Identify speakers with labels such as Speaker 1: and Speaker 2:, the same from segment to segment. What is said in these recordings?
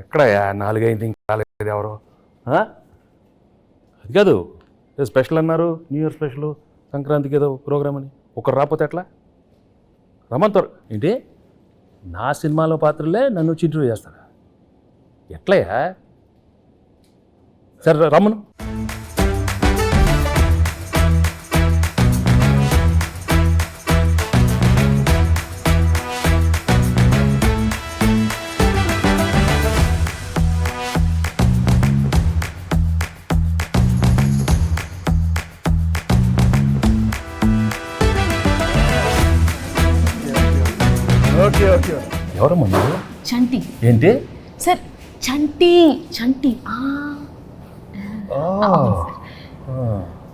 Speaker 1: ఎక్కడయా 4-5 ఇంకా రాలేదు ఎవరు? అది కాదు, స్పెషల్ అన్నారు, న్యూ ఇయర్ స్పెషల్, సంక్రాంతికి ఏదో ప్రోగ్రామ్ అని. ఒకరు రాకపోతే ఎట్లా? రమ్మంటారు ఏంటి? నా సినిమాలో పాత్రలే నన్ను వచ్చి ఇంటర్వ్యూ చేస్తారా? ఎట్లయా? సరే రమ్మను. ఎవరమ్మా మీరు?
Speaker 2: చంటి.
Speaker 1: ఏంటి
Speaker 2: సార్? చంటి. చంటి.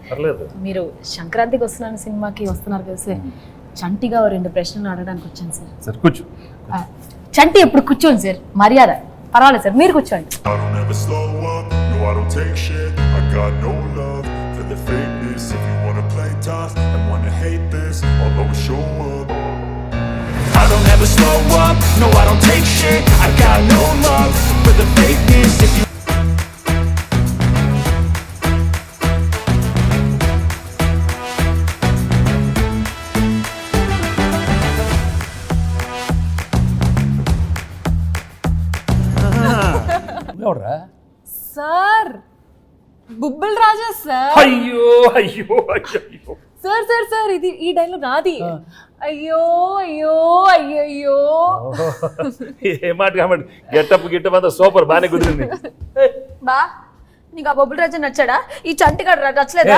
Speaker 1: పర్లేదు.
Speaker 2: మీరు సంక్రాంతికి వస్తున్నాను సినిమాకి వస్తున్నారు కదా సార్, చంటిగా 2 ప్రశ్నలు అడగడానికి వచ్చాను సార్.
Speaker 1: సరే కూర్చో.
Speaker 2: చంటి ఎప్పుడు కూర్చోండి సార్, మర్యాద. పర్వాలేదు సార్, మీరు కూర్చోండి.
Speaker 3: I don't ever slow up, no I don't take shit. I got no love for the fakeness. If you
Speaker 1: ఎవడరా?
Speaker 2: సార్ బుబ్బుల్ రాజా సార్.
Speaker 1: అయ్యో అయ్యో అయ్యో
Speaker 2: సార్ సార్ సార్ ఇది ఈ డైలాగ్ నాది. అయ్యో అయ్యో అయ్యయ్యో.
Speaker 1: ఏ మాట కాబట్టి గెట్టప్ అంతా సూపర్, బాగానే కుదిరింది.
Speaker 2: బా నీకు ఆ బొబ్బుల్ రాజా నచ్చాడా? ఈ చంటిగాడు నచ్చలేదా?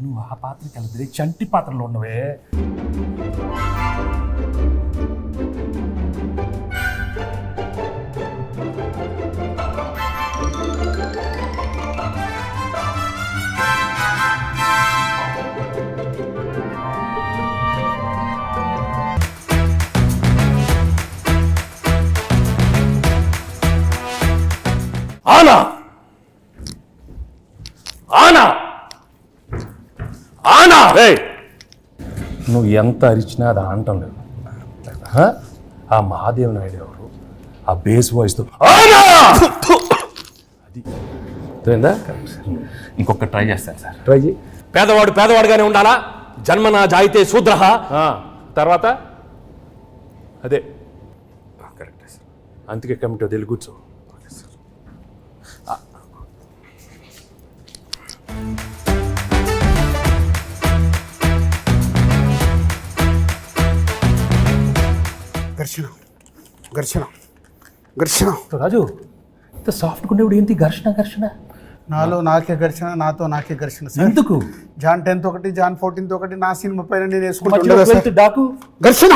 Speaker 1: నువ్వు ఆ పాత్రకి వెళ్తే చంటి పాత్రలో ఉన్నవే. ఆనా ఆనా ఆనా నువ్వు ఎంత అరిచినా అది అనటం లేదు. ఆ మహాదేవ్ నాయుడు ఎవరు? ఆ బేస్ వాయిస్తో ఆనా అది అర్థమైందా? ఇంకొక ట్రై చేస్తాను సార్. ట్రై చేయి.
Speaker 4: పేదవాడు పేదవాడుగానే ఉండాలా, జన్మనా జాయితే శూద్రః.
Speaker 1: తర్వాత అదే కరెక్ట్ సార్. అందుకే కమిటీ వదిలి కూర్చో.
Speaker 5: ఘర్షణ ఘర్షణ ఘర్షణ.
Speaker 1: రాజు ఇంత సాఫ్ట్గా ఉండేవాడు ఏంటి ఘర్షణ ఘర్షణ?
Speaker 5: నాలో నాకే ఘర్షణ, నాతో నాకే ఘర్షణ.
Speaker 1: ఎందుకు?
Speaker 5: జాన్ 10th ఒకటి, జాన్ 14th ఒకటి, నా సినిమా పైన నేను
Speaker 1: డాకు
Speaker 5: ఘర్షణ.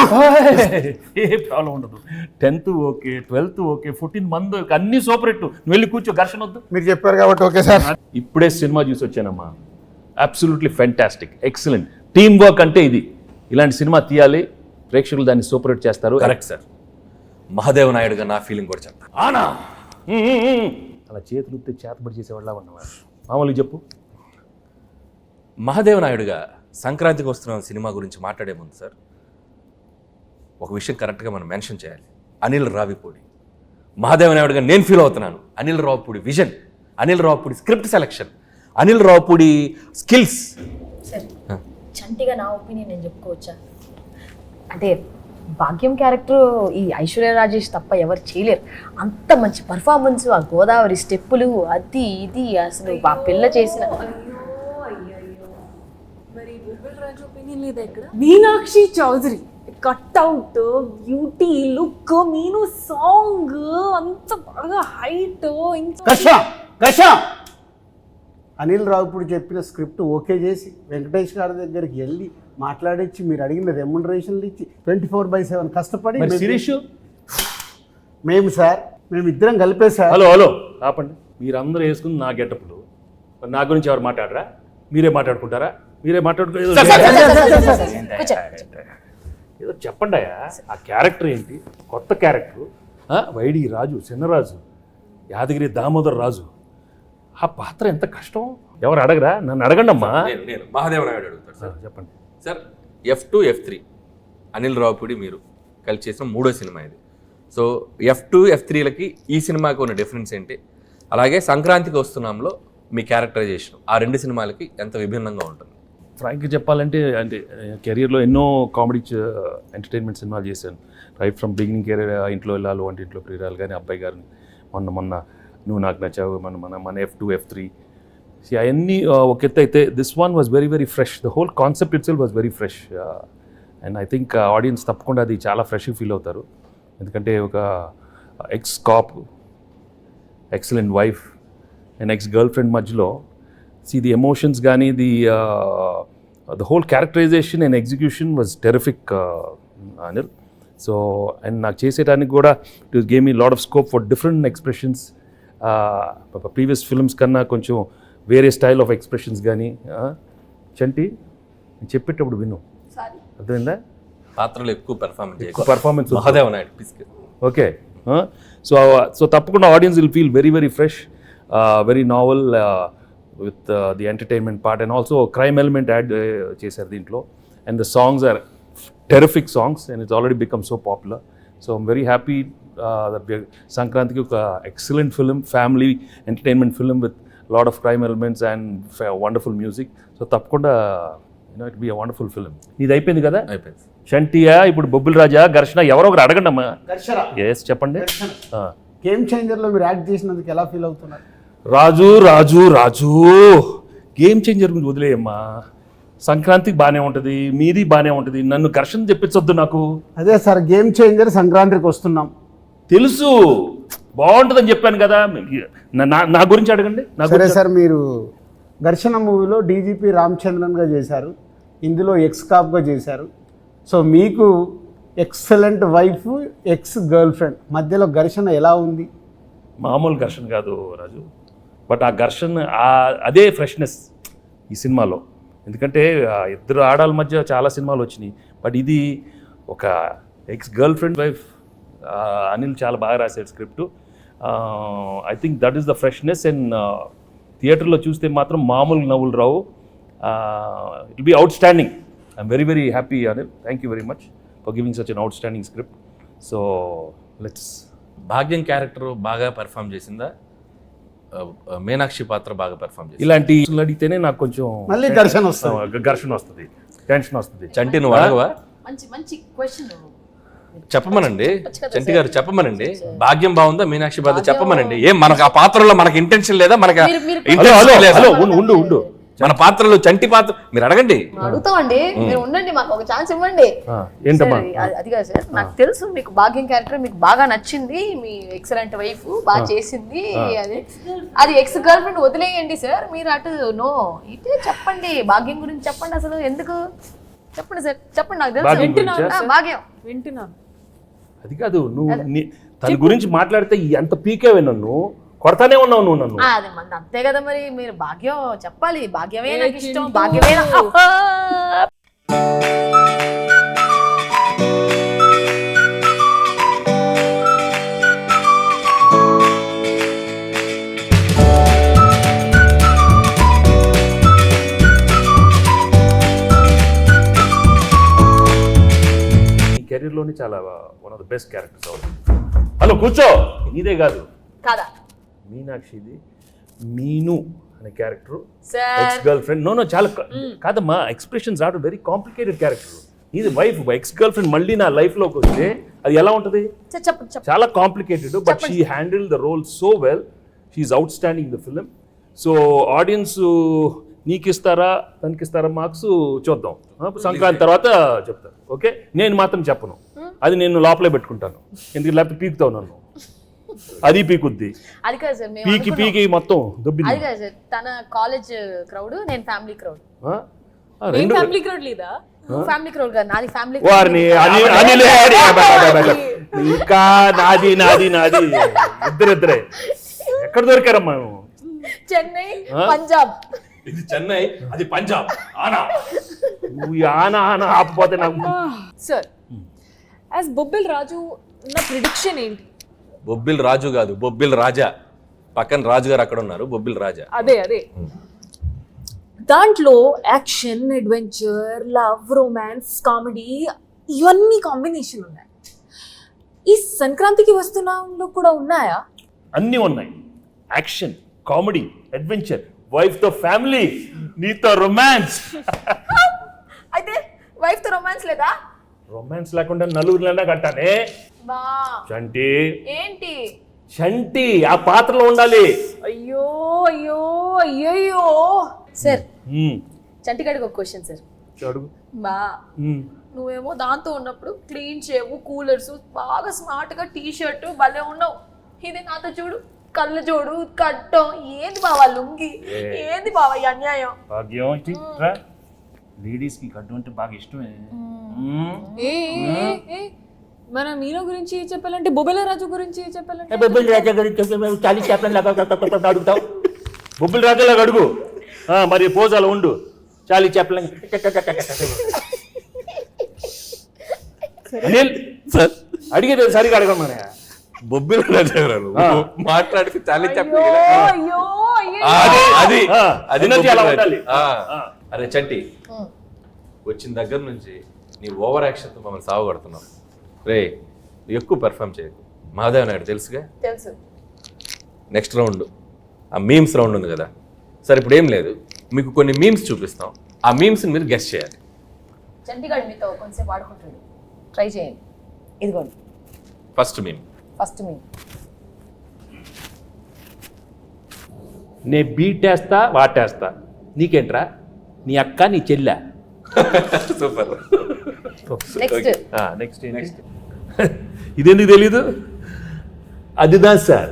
Speaker 1: ఏ ప్రాబ్లం ఉండదు. 10th ఓకే, 12th ఓకే, 14 మంది అన్ని సూపర్ హిట్. నువ్వు వెళ్ళి కూర్చో, ఘర్షణ వద్దు.
Speaker 5: మీరు చెప్పారు కాబట్టి ఓకే సార్.
Speaker 1: ఇప్పుడే సినిమా చూసి వచ్చానమ్మా. Absolutely fantastic, excellent. Team work అంటే ఇది. ఇలాంటి సినిమా తీయాలి, ప్రేక్షకులు దాన్ని సూపర్ హిట్ చేస్తారు.
Speaker 4: Correct sir. మహాదేవ్ నాయుడుగా నా ఫీలింగ్ కూడా చెప్తాను.
Speaker 1: ఆనా అలా చేతులు ఉత్తే చేతబడి చేసేవాళ్ళ ఉన్నవాడు. మామూలుగా చెప్పు.
Speaker 4: మహాదేవ్ నాయుడుగా సంక్రాంతికి వస్తున్న సినిమా గురించి మాట్లాడే ముందు సార్, ఒక విషయం కరెక్ట్గా మనం మెన్షన్ చేయాలి. అనిల్ రావిపూడి మహాదేవ్ నాయుడుగా నేను ఫీల్ అవుతున్నాను. Anil Ravipudi vision, Anil Ravipudi script selection, Anil Ravipudi skills.
Speaker 2: చంటిగా నా ఒపీనియన్ నేను చెప్పుకోవచ్చా? అంటే భాగ్యం క్యారెక్టర్ ఈ ఐశ్వర్య రాజేష్ తప్ప ఎవరు చేయలేరు. అంత మంచి పర్ఫార్మెన్స్, ఆ గోదావరి స్టెప్పులు, అది ఇది అసలు ఆ పిల్ల చేసిన. Meenakshi Chaudhary cutout, beauty, look, Meenu song అంత బాగా హైట్.
Speaker 5: అనిల్ రావిపూడి చెప్పిన స్క్రిప్ట్ ఓకే చేసి వెంకటేష్ గారి దగ్గరికి వెళ్ళి మాట్లాడించి మీరు అడిగిన రెమ్యునరేషన్లు ఇచ్చి 24/7 కష్టపడి మేము సార్, మేమిద్దరం కలిపే సార్.
Speaker 1: హలో ఆపండి. మీరందరూ వేసుకుని నా గెటప్లు, నా గురించి ఎవరు మాట్లాడరా? మీరే మాట్లాడుకుంటారా? మీరే మాట్లాడుకో. ఏదో చెప్పండి. ఆ క్యారెక్టర్ ఏంటి? కొత్త క్యారెక్టర్. వైడి రాజు, చిన్నరాజు, యాదగిరి దామోదర్ రాజు. ఆ పాత్ర ఎంత కష్టం. ఎవరు అడగరా? నన్ను అడగండి అమ్మా.
Speaker 4: నేను మహాదేవ్ నాయుడు అడుగుతాను సార్.
Speaker 1: చెప్పండి
Speaker 4: sir. F2, F3 Anil Ravipudi మీరు కలిసి చేసిన 3వ సినిమా ఇది. సో F2 F3లకి ఈ సినిమాకి ఉన్న డిఫరెన్స్ ఏంటి, అలాగే సంక్రాంతికి వస్తున్నాంలో మీ క్యారెక్టరైజేషన్ ఆ రెండు సినిమాలకి ఎంత విభిన్నంగా ఉంటుంది?
Speaker 1: ఫ్రాంక్గా చెప్పాలంటే అంటే కెరీర్లో ఎన్నో కామెడీ ఎంటర్టైన్మెంట్ సినిమాలు చేశాను. రైట్ ఫ్రమ్ బిగినింగ్ కెరీర్, ఇంట్లో వెళ్ళాలి, వంటింట్లో ప్రియురాలు కానీ, అబ్బాయి గారిని, మొన్న నువ్వు నాకు నచ్చావు, మన F2 F3 అవన్నీ ఒక ఎత్తు అయితే this one was very very fresh. The whole concept itself was very fresh and I think audience తప్పకుండా అది చాలా ఫ్రెష్గా ఫీల్ అవుతారు. ఎందుకంటే ఒక ex cop, excellent wife and ex girl friend మధ్యలో ది ఎమోషన్స్ కానీ the whole characterization and execution was terrific Anil. So and నాకు చేసేటానికి కూడా it gave me lot of scope for different expressions. Previous films కన్నా కొంచెం వేరే స్టైల్ ఆఫ్ ఎక్స్ప్రెషన్స్ కానీ. చంటి నేను చెప్పేటప్పుడు విను, అర్థమైందా?
Speaker 4: పాత్రలు ఎక్కువ
Speaker 1: పర్ఫార్మెన్స్
Speaker 4: మహాదేవ్ నాయుడు పిస్క్.
Speaker 1: ఓకే, సో తప్పకుండా audience will feel very very fresh, very novel with the entertainment part and also crime element add చేశారు దీంట్లో. And the songs are terrific songs and it's already become so popular. So I'm very happy that సంక్రాంతికి ఒక excellent film, family entertainment film with lot of crime elements and wonderful music. So తప్పకుండా it be a wonderful film. ఇది అయిపోయింది కదా?
Speaker 4: అయిపోయింది.
Speaker 1: షంటియా, ఇప్పుడు బొబ్బిల్ రాజా, ఘర్షణ, ఎవరో ఒకరు అడగండి అమ్మా. ఎస్ చెప్పండి.
Speaker 5: గేమ్ చేంజర్లో మీరు యాక్ట్ చేసినందుకు ఎలా ఫీల్ అవుతున్నారు?
Speaker 1: రాజు గేమ్ చేంజర్ గురించి వదిలేయమ్మా. సంక్రాంతికి బాగానే ఉంటుంది, మీది బాగానే ఉంటుంది, నన్ను ఘర్షణ చెప్పించొద్దు నాకు.
Speaker 5: అదే సార్, గేమ్ చేంజర్ సంక్రాంతికి వస్తున్నాం
Speaker 1: తెలుసు, బాగుంటుందని చెప్పాను కదా. నా గురించి అడగండి.
Speaker 5: సరే సార్, మీరు ఘర్షణ మూవీలో డీజీపీ రామచంద్రన్గా చేశారు, ఇందులో ఎక్స్ కాప్గా చేశారు. సో మీకు excellent wife, ex girl friend మధ్యలో ఘర్షణ ఎలా ఉంది?
Speaker 1: మామూలు ఘర్షణ కాదు రాజు, బట్ ఆ ఘర్షణ అదే ఫ్రెష్నెస్ ఈ సినిమాలో. ఎందుకంటే ఇద్దరు ఆడాల మధ్య చాలా సినిమాలు వచ్చినాయి, బట్ ఇది ఒక ex girl friend wife. Anil చాలా బాగా రాశాడు script. I think that is the freshness. And థియేటర్లో చూస్తే మాత్రం మామూలు నవ్వులు రావు. It be outstanding. I'm very very happy Anil. Thank you very much for giving such an outstanding script. So let's.
Speaker 4: Bhagyam character బాగా పెర్ఫామ్ చేసిందా, మీనాక్షి పాత్ర బాగా పెర్ఫామ్ చేసింది?
Speaker 1: ఇలాంటి అడిగితేనే నాకు కొంచెం
Speaker 5: మళ్ళీ ఘర్షణ
Speaker 1: వస్తుంది, టెన్షన్ వస్తుంది.
Speaker 4: చంటి నువ్వు అడగవా?
Speaker 2: మంచి క్వశ్చన్
Speaker 4: చెప్పమనండి చంటి గారు, చెప్పమనండి. భాగ్యం బాగుందా, మీనాక్షి పాత్ర చెప్పమనండి. ఏం మనకు ఆ పాత్రలో మనకి ఇంటెన్షన్ లేదా? మనకి
Speaker 1: ఉండు
Speaker 4: మన పాత్రలో చంటి పాత్ర మీరు అడగండి.
Speaker 2: అడుగుతామండి, మీరు ఉండండి, మాకు ఒక ఛాన్స్ ఇవ్వండి. అది కాదు సార్, నాకు తెలుసు మీకు భాగ్యం క్యారెక్టర్ మీకు బాగా నచ్చింది, మీ ఎక్సలెంట్ వైఫ్ బాగా చేసింది, అది ఎక్స్ గర్ల్ ఫ్రెండ్ వదిలేయండి సార్. మీరు అటు నో ఇటే చెప్పండి, భాగ్యం గురించి చెప్పండి. అసలు ఎందుకు చెప్పండి సార్, చెప్పండి. నాకు తెలుసు భాగ్యం
Speaker 6: వింటున్నాను.
Speaker 1: అది కాదు, నువ్వు తన గురించి మాట్లాడితే ఎంత పీకేవే, నన్ను కొడతానే ఉన్నావు నువ్వు నన్ను.
Speaker 2: అది మంది అంతే కదా మరి, మీరు భాగ్యం చెప్పాలి. భాగ్యమే నాకు ఇష్టం, భాగ్యమే
Speaker 1: కెరీర్లోని చాలా one of the best characters అవుతుంది. హలో కూర్చో, ఇదే కాదు
Speaker 2: కాదా
Speaker 1: మీనాక్షిది మీను అనే character, ex girl friend. No చాలా కాదమ్మా, expressions are very complicated character. ఇది వైఫ్, ఎక్స్ గర్ల్ ఫ్రెండ్ మళ్ళీ నా లైఫ్లోకి వస్తే అది ఎలా ఉంటుంది? చాలా complicated, but she handle the role so well. She's outstanding the film. So audience నీకు ఇస్తారా తనకి ఇస్తారా మార్క్స్ చూద్దాం, సంక్రాంతి తర్వాత చెప్తాను. ఓకే, నేను మాత్రం చెప్పను, అది నేను లోపలే పెట్టుకుంటాను. ఎందుకు లేకపోతే పీకుతావు నన్ను, అది పీకుద్ది.
Speaker 2: అది కాదు సార్,
Speaker 1: పీకి మొత్తం దుబ్బింది.
Speaker 2: అది కాదు సార్, తన కాలేజ్ క్రౌడ్, నేను ఫ్యామిలీ క్రౌడ్.
Speaker 6: ఫ్యామిలీ క్రౌడ్ లేదా?
Speaker 2: ఫ్యామిలీ క్రౌడ్ కాదు, నాది ఫ్యామిలీ.
Speaker 1: వారిని ఇంకా నాది ఇద్దరే ఎక్కడ దొరికారమ్మా?
Speaker 2: చెన్నై, పంజాబ్.
Speaker 4: ఇది చెన్నై, అది పంజాబ్.
Speaker 1: నువ్వు ఆనా ఆపపోతే నాకు.
Speaker 6: సార్ యాజ్ బొబ్బిల్ రాజు నా ప్రిడిక్షన్ ఏంటి?
Speaker 4: బొబ్బిల్ రాజు కాదు, బొబ్బిల్ రాజా. పక్కన రాజు గారు అక్కడ ఉన్నారు, బొబ్బిల్ రాజా.
Speaker 6: అదే దాంట్లో action, adventure, love, romance, comedy ఇవన్నీ కాంబినేషన్ ఉన్నాయి. ఈ సంక్రాంతికి వస్తున్నాంలో కూడా ఉన్నాయా?
Speaker 1: అన్నీ ఉన్నాయి. యాక్షన్, కామెడీ, అడ్వెంచర్, వైఫ్ తో ఫ్యామిలీ, నీతో రొమాన్స్.
Speaker 2: అయితే వైఫ్ తో రొమాన్స్ లేదా?
Speaker 1: రొమాన్స్ లేకుండా నలుగురిలోనే కట్టానే.
Speaker 2: బా
Speaker 1: చంటి,
Speaker 2: ఏంటి?
Speaker 1: చంటి ఆ పాత్రలో ఉండాలి.
Speaker 2: అయ్యో అయ్యో అయ్యయ్యో. సార్ చంటిగాడికి ఒక క్వశ్చన్ సార్.
Speaker 1: అడుగు.
Speaker 2: బా నువ్వేమో దాంతో ఉన్నప్పుడు క్లీన్ చేవు, కూలర్స్, బాగా స్మార్ట్ గా టీ షర్ట్ భలే ఉన్నావు. ఇది నాతో చూడు, కళ్ళు చూడు, కట్టం. ఏంది బావా లుంగి? ఏంది బావా ఈ అన్యాయం?
Speaker 1: భాగ్యం లేడీస్ కి కట్టు అంటే బాగా ఇష్టమే.
Speaker 6: ఏ ఏ, ఏ, మన మీనో గురించి చెప్పాలంటే బొబ్బిల రాజు గురించి చెప్పాలంటే
Speaker 1: బొబ్బిల్ రాజా గురించి చాలీ చెప్పండి అడుగుతావు. బొబ్బిల్ రాజాలాగా అడుగు. మరి పోజాలు ఉండు. చాలీ చెప్పలేం. అనిల్
Speaker 4: సార్
Speaker 1: అడిగేది సరిగా అడగమనే.
Speaker 4: బొబ్బిల రాజా గారు మాట్లాడికి చాలా చెప్పి
Speaker 2: అయ్యో అయ్యో.
Speaker 4: అది
Speaker 1: ఆ,
Speaker 4: అది
Speaker 1: energy అలా ఉండాలి.
Speaker 4: అరే చంటి, వచ్చిన దగ్గర నుంచి నీ ఓవర్ యాక్షన్తో మమ్మల్ని సాగుకొడుతున్నావు. రే ఎక్కువ పెర్ఫామ్ చేయకు. మహాదేవ్ నాయుడు తెలుసుగా.
Speaker 2: తెలుసు.
Speaker 4: నెక్స్ట్ రౌండ్ ఆ మీమ్స్ రౌండ్ ఉంది కదా. సరే ఇప్పుడు ఏం లేదు, మీకు కొన్ని మీమ్స్ చూపిస్తాం. ఆ మీమ్స్ని మీరు గెస్ట్ చేయాలి.
Speaker 2: చంటిగాడు మీతో కొంచెంసేపు ఆడుకుంటాడు, ట్రై చేయండి. ఇదిగోండి
Speaker 4: ఫస్ట్ మీమ్.
Speaker 2: ఫస్ట్ మీ
Speaker 1: నే బీటేస్తా వాటేస్తా, నీకేంట్రా? నీ అక్క నీ చెల్లె.
Speaker 4: సూపర్.
Speaker 2: నెక్స్ట్.
Speaker 1: నెక్స్ట్ ఇదెందుకు తెలీదు? అదిదా సార్,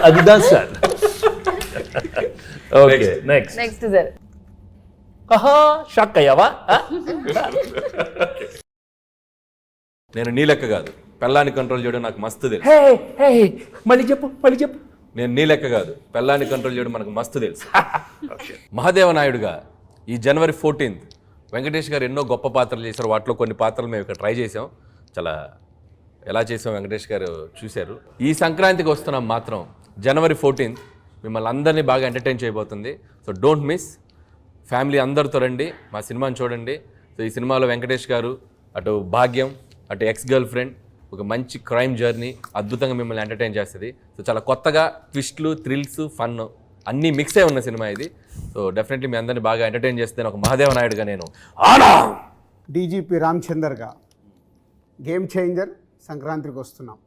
Speaker 1: అదిదా sir. Okay next.
Speaker 2: Next sir.
Speaker 1: Shock అయ్యావా?
Speaker 4: నేను నీ లెక్క కాదు, పెళ్ళాన్ని కంట్రోల్ చేయడం నాకు మస్తు తెలుసు.
Speaker 1: మళ్ళీ చెప్పు, మళ్ళీ చెప్పు.
Speaker 4: నేను నీ లెక్క కాదు, పెళ్ళాన్ని కంట్రోల్ చేయడం మనకు మస్తు తెలుసు. మహాదేవ నాయుడుగా ఈ జనవరి 14th వెంకటేష్ గారు ఎన్నో గొప్ప పాత్రలు చేశారు. వాటిలో కొన్ని పాత్రలు మేము ఇక్కడ ట్రై చేసాం. చాలా ఎలా చేసాం వెంకటేష్ గారు చూశారు. ఈ సంక్రాంతికి వస్తున్నాం మాత్రం జనవరి 14th మిమ్మల్ని అందరినీ బాగా ఎంటర్టైన్ చేయబోతుంది. So don't miss. ఫ్యామిలీ అందరితో రండి, మా సినిమాని చూడండి. సో ఈ సినిమాలో వెంకటేష్ గారు, అటు భాగ్యం, అటు ఎక్స్ గర్ల్ ఫ్రెండ్, ఒక మంచి క్రైమ్ జర్నీ అద్భుతంగా మిమ్మల్ని ఎంటర్టైన్ చేస్తుంది. సో చాలా కొత్తగా ట్విస్ట్లు, థ్రిల్స్, ఫన్ అన్నీ మిక్స్ అయి ఉన్న సినిమా ఇది. సో డెఫినెట్లీ మీ అందరినీ బాగా ఎంటర్టైన్ చేస్తే ఒక మహాదేవ నాయుడుగా నేను
Speaker 5: డీజీపీ రామచందర్గా గేమ్ చేంజర్ సంక్రాంతికి వస్తున్నాం.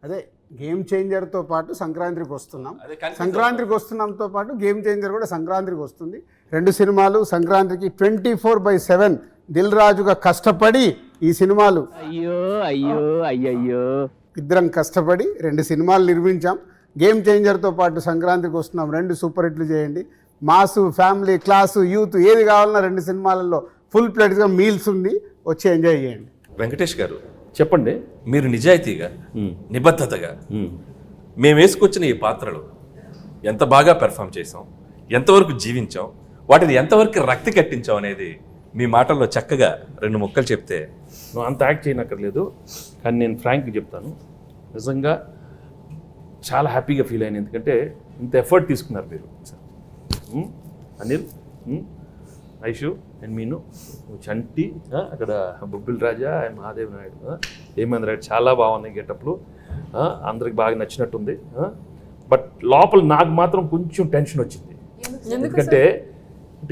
Speaker 5: అదే గేమ్ చేంజర్తో పాటు సంక్రాంతికి వస్తున్నాం. సంక్రాంతికి వస్తున్నాంతో పాటు గేమ్ చేంజర్ కూడా సంక్రాంతికి వస్తుంది. రెండు సినిమాలు సంక్రాంతికి 24/7 దిల్ రాజుగా కష్టపడి ఈ సినిమాలు ఇద్దరం కష్టపడి రెండు సినిమాలు నిర్మించాం. గేమ్ చేంజర్తో పాటు సంక్రాంతికి వస్తున్నాం. రెండు సూపర్ హిట్లు చేయండి. మాసు, ఫ్యామిలీ, క్లాసు, యూత్ ఏది కావాలన్నా రెండు సినిమాలలో ఫుల్ ప్లేట్గా మీల్స్ ఉంది, వచ్చి ఎంజాయ్ చేయండి.
Speaker 4: వెంకటేష్ గారు
Speaker 1: చెప్పండి.
Speaker 4: మీరు నిజాయితీగా, నిబద్ధతగా మేము వేసుకొచ్చిన ఈ పాత్రలు ఎంత బాగా పెర్ఫామ్ చేసాం, ఎంతవరకు జీవించాం, వాటిని ఎంతవరకు రక్తి కట్టించాం అనేది మీ మాటల్లో చక్కగా రెండు ముక్కలు చెప్తే.
Speaker 1: నువ్వు అంత యాక్ట్ చేయనక్కర్లేదు, కానీ నేను ఫ్రాంక్గా చెప్తాను. నిజంగా చాలా హ్యాపీగా ఫీల్ అయ్యాను. ఎందుకంటే ఇంత ఎఫర్ట్ తీసుకున్నారు మీరు. అనిల్, ఐషు అండ్ మీను, చంటి, అక్కడ బొబ్బిల్ రాజా అండ్ మహాదేవ్ నాయుడు, హేమంత్ రాయుడు చాలా బాగున్నాయి గెటప్లు. అందరికి బాగా నచ్చినట్టుంది. బట్ లోపల నాకు మాత్రం కొంచెం టెన్షన్ వచ్చింది. ఎందుకంటే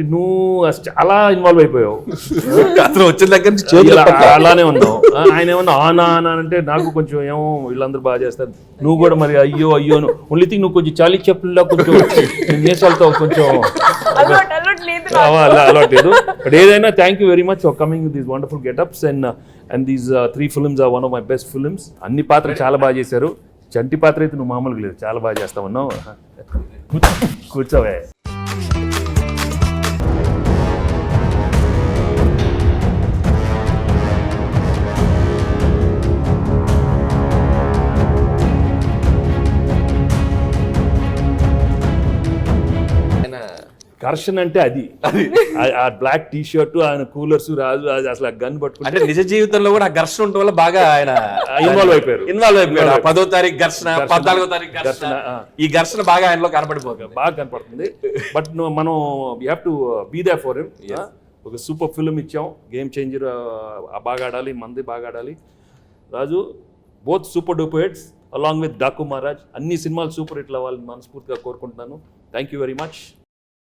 Speaker 1: నువ్వు చాలా ఇన్వాల్వ్ అయిపోయావు.
Speaker 4: అతను వచ్చిన దగ్గర నుంచి
Speaker 1: అలానే ఉన్నావు. ఆయన ఏమన్నా ఆనా ఆనా అంటే నాకు కొంచెం ఏమో వీళ్ళందరూ బాగా చేస్తారు, నువ్వు కూడా మరి అయ్యో అయ్యో ఓన్లీ థింగ్ నువ్వు కొంచెం చాలీ చెప్పుల్లో కొంచెం నేసాలతో కొంచెం అలవాటు లేదు. బట్ ఏదైనా thank you very much for coming with these wonderful getups and these 3 films are one of my best films. అన్ని పాత్రలు చాలా బాగా చేశారు. చంటి పాత్ర అయితే నువ్వు మామూలుగా లేదు, చాలా బాగా చేస్తా ఉన్నావు. కూర్చోవే. ఘర్షణ అంటే అది ఆ బ్లాక్ టీ షర్ట్, ఆయన కూలర్స్, రాజు అసలు ఆ గన్ పట్టుకుంటే
Speaker 4: అంటే నిజ జీవితంలో కూడా ఆ ఘర్షణ ఉండటం వల్ల బాగా ఆయన
Speaker 1: ఇన్వాల్వ్ అయిపోయారు.
Speaker 4: 10వ తారీఖు ఘర్షణ, 14వ తారీఖు ఘర్షణ, ఈ ఘర్షణ బాగా ఆయనలో కనపడిపోతుంది,
Speaker 1: బాగా కనపడుతుంది. బట్ మనం we have to be there for him. ఒక సూపర్ ఫిల్మ్ ఇచ్చాం, గేమ్ చేంజర్ బాగా ఆడాలి, మంది బాగా ఆడాలి.
Speaker 7: Raju both super duper hits along with Daaku Maharaj అన్ని సినిమాలు సూపర్ హిట్లు అవ్వాలని మనస్ఫూర్తిగా కోరుకుంటున్నాను. Thank you very much.